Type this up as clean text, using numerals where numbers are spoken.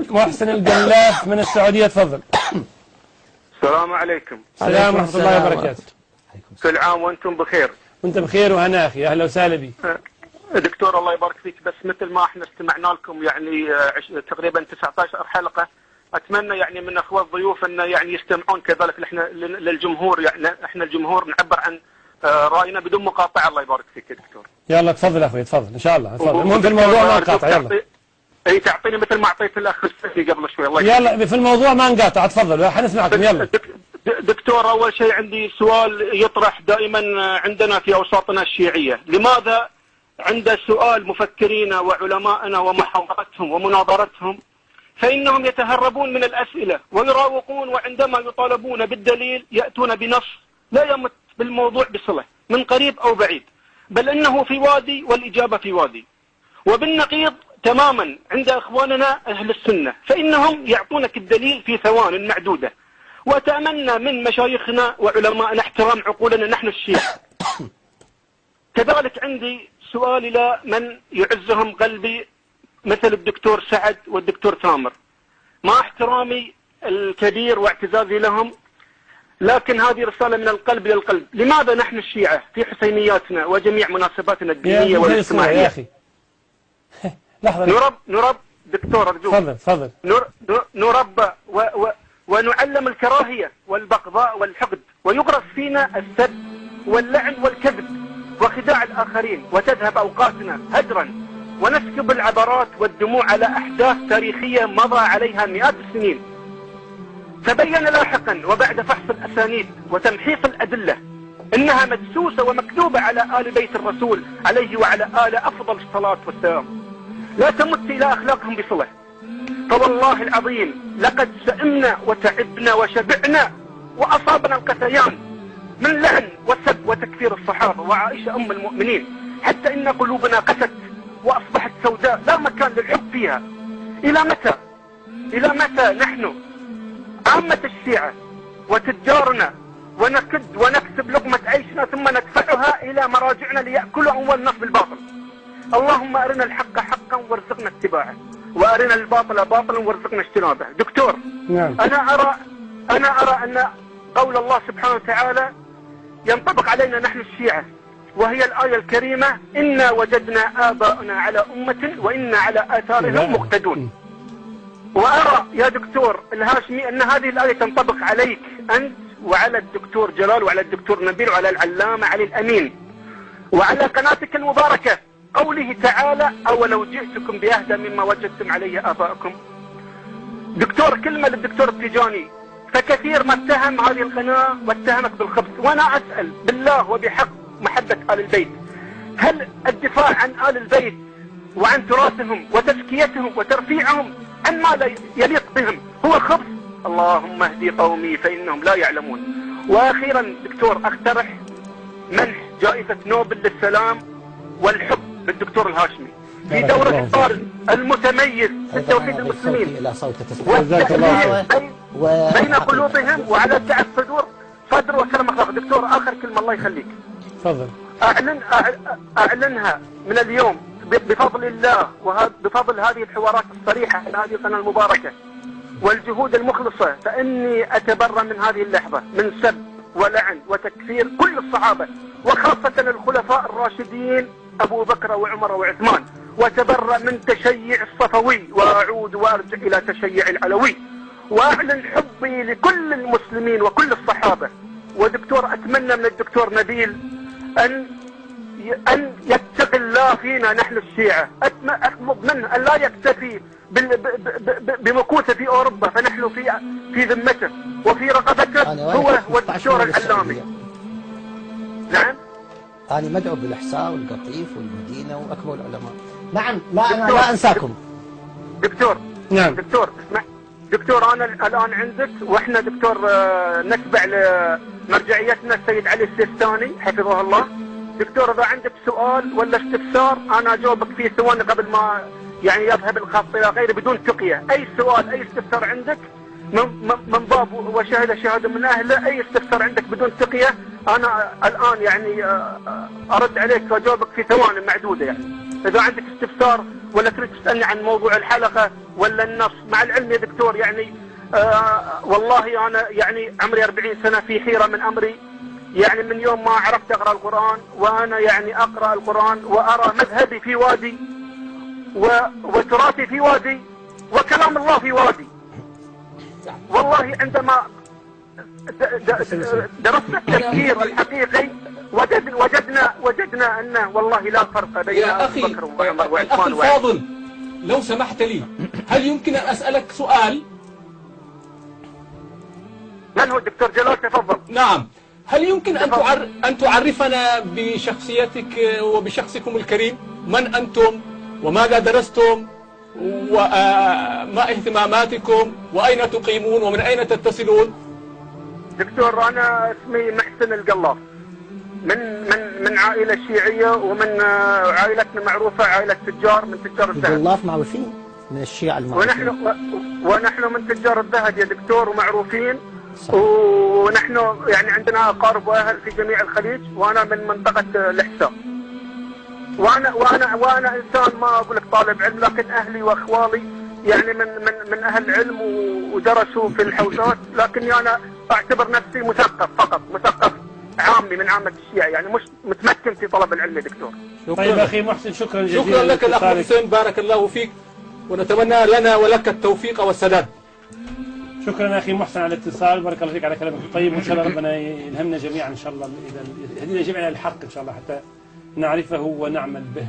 محسن القلاف من السعودية، تفضل. السلام عليكم. السلام ورحمة الله وبركاته. كل عام وانتم بخير. وانت بخير وهنا اخي، اهلا وسهلا بك. دكتور الله يبارك فيك، بس مثل ما احنا استمعنا لكم يعني تقريبا 19 حلقة، اتمنى يعني من اخوة الضيوف ان يعني يستمعون كذلك احنا للجمهور، يعني احنا الجمهور نعبر عن راينا بدون مقاطعة. الله يبارك فيك يا دكتور. يلا تفضل اخوي، تفضل ان شاء الله، تفضل. المهم في الموضوع ما نقاطع. يلا اي تعطيني مثل ما اعطيت الاخ السفي قبل شوي. الله يلا في الموضوع ما نقاطع، تفضل حنسمعكم. يلا دكتور، اول شيء عندي سؤال يطرح دائما عندنا في اوساطنا الشيعية. لماذا عند سؤال مفكرين وعلمائنا ومحاورتهم ومناظرتهم فإنهم يتهربون من الأسئلة ويراوغون، وعندما يطالبون بالدليل يأتون بنص لا يمت بالموضوع بصلة من قريب أو بعيد، بل إنه في وادي والإجابة في وادي. وبالنقيض تماما عند إخواننا أهل السنة، فإنهم يعطونك الدليل في ثوان معدودة. وأتمنى من مشايخنا وعلمائنا احترام عقولنا نحن الشيعة. كذلك عندي سؤال إلى من يعزهم قلبي مثل الدكتور سعد والدكتور ثامر، مع احترامي الكبير واعتزازي لهم، لكن هذه رسالة من القلب للقلب. لماذا نحن الشيعة في حسينياتنا وجميع مناسباتنا الدينية والاجتماعية يا أخي لحظة نرب دكتور أرجوك، تفضل. نربى ونعلم الكراهية والبغضاء والحقد، ويغرس فينا السب واللعن والكذب وخداع الآخرين، وتذهب أوقاتنا هدرا ونسكب العبرات والدموع على أحداث تاريخية مضى عليها مئات السنين. تبين لاحقا وبعد فحص الأسانيد وتمحيص الأدلة إنها مدسوسة ومكذوبة على آل بيت الرسول عليه وعلى آل أفضل الصلاة والسلام، لا تمت إلى أخلاقهم بصلة. فوالله العظيم لقد سئمنا وتعبنا وشبعنا وأصابنا القسيان من لعن وسب وتكفير الصحابة وعائشة أم المؤمنين، حتى إن قلوبنا قست وأصبحت سوداء لا مكان للحب فيها. إلى متى نحن عامة الشيعة وتجارنا ونكد ونكسب لقمة عيشنا ثم ندفعها إلى مراجعنا ليأكلوا أموال الناس بالباطل؟ اللهم أرنا الحق حقا وارزقنا اتباعه، وأرنا الباطل باطلا وارزقنا اجتنابه. دكتور، نعم. أنا أرى أن قول الله سبحانه وتعالى ينطبق علينا نحن الشيعة، وهي الآية الكريمة: إنا وجدنا آباءنا على أمة وإنا على آثارهم مقتدون. وأرى يا دكتور الهاشمي أن هذه الآية تنطبق عليك أنت وعلى الدكتور جلال وعلى الدكتور نبيل وعلى العلامة علي الأمين وعلى قناتك المباركة، قوله تعالى: أولو جئتكم بأهدى مما وجدتم عليه آباءكم. دكتور، كلمة للدكتور التيجاني، فكثير ما اتهم هذه القناة واتهمك بالخبث، وأنا أسأل بالله وبحق محبة آل البيت، هل الدفاع عن آل البيت وعن تراثهم وتزكيتهم وترفيعهم عن ما لا يليق بهم هو خبث؟ اللهم اهدي قومي فإنهم لا يعلمون. وأخيرا دكتور، أقترح منح جائزة نوبل للسلام والحب للدكتور الهاشمي في دور الإفطار المتميز في توحيد المسلمين بين قلوبهم وعلى سعة صدر وكلام أخلاق. دكتور، آخر كلمة الله يخليك، تفضل. أعلنها من اليوم بفضل الله وبفضل هذه الحوارات الصريحة على هذه القناة المباركة والجهود المخلصة، فإني أتبرأ من هذه اللحظة من سب ولعن وتكفير كل الصحابة، وخاصة الخلفاء الراشدين أبو بكر وعمر وعثمان، وتبرأ من تشيع الصفوي وأعود وأرجع إلى تشيع العلوي، وأعلن حبي لكل المسلمين وكل الصحابة. ودكتور، أتمنى من الدكتور نبيل أن يتقي الله فينا نحن الشيعة. أطلب منه أن لا يكتفي بمكوثه في أوروبا، فنحن في ذمته وفي رقبته هو والدكتور العلامي. نعم، أنا مدعو بالإحساء والقطيف والمدينة وأكبر العلماء. نعم، لا أنساكم. دكتور، نعم دكتور اسمع، دكتور أنا الآن عندك، وإحنا دكتور نتبع لمرجعيتنا السيد علي السيستاني حفظه الله. دكتور، إذا عندك سؤال ولا استفسار أنا أجاوبك فيه ثواني قبل ما يعني يذهب الخط إلى غيره بدون تقية. أي سؤال أي استفسار عندك من باب وشهد شهادة من أهله، أي استفسار عندك بدون تقية أنا الآن يعني أرد عليك وأجاوبك في ثواني معدودة. يعني إذا عندك استفسار ولا تريد تسألني عن موضوع الحلقة ولا النص؟ مع العلم يا دكتور يعني والله أنا يعني عمري 40 سنة في حيرة من أمري، يعني من يوم ما عرفت أقرأ القرآن وأنا يعني أقرأ القرآن وأرى مذهبي في وادي وتراثي في وادي وكلام الله في وادي. والله عندما درسنا التفسير الحقيقي وجدنا أن والله لا فرق بين أبي بكر وعمر وعثمان. أخي الفاضل لو سمحت لي، هل يمكن أن أسألك سؤال؟ من هو الدكتور جلال؟ تفضل. نعم، هل يمكن أن تعرفنا بشخصيتك وبشخصكم الكريم؟ من أنتم وماذا درستم وما اهتماماتكم وأين تقيمون ومن أين تتصلون؟ دكتور أنا اسمي محسن القلاف، من عائلة شيعية، ومن عائلتنا معروفة عائلة تجار من تجار الذهب. القلاف معروفين من الشيعة المعروفين. ونحن من تجار الذهب يا دكتور ومعروفين. صح. ونحن يعني عندنا أقارب وأهل في جميع الخليج، وأنا من منطقة الإحساء. وأنا إنسان ما أقول لك طالب علم، لكن أهلي وأخوالي يعني من أهل علم ودرسوا في الحوزات، لكني أنا أعتبر نفسي مثقف فقط، مثقف عامي من عامة الشيعة، يعني مش متمكن في طلب العلم يا دكتور. طيب أخي محسن، شكرا جزيلا. شكرا لك الأخ محسن، بارك الله فيك، ونتمنى لنا ولك التوفيق والسداد. شكرا أخي محسن على الاتصال، بارك الله فيك على كلامك الطيب، وإن شاء الله ربنا يلهمنا جميعا إن شاء الله، يهدينا جميعا الحق إن شاء الله حتى نعرفه ونعمل به.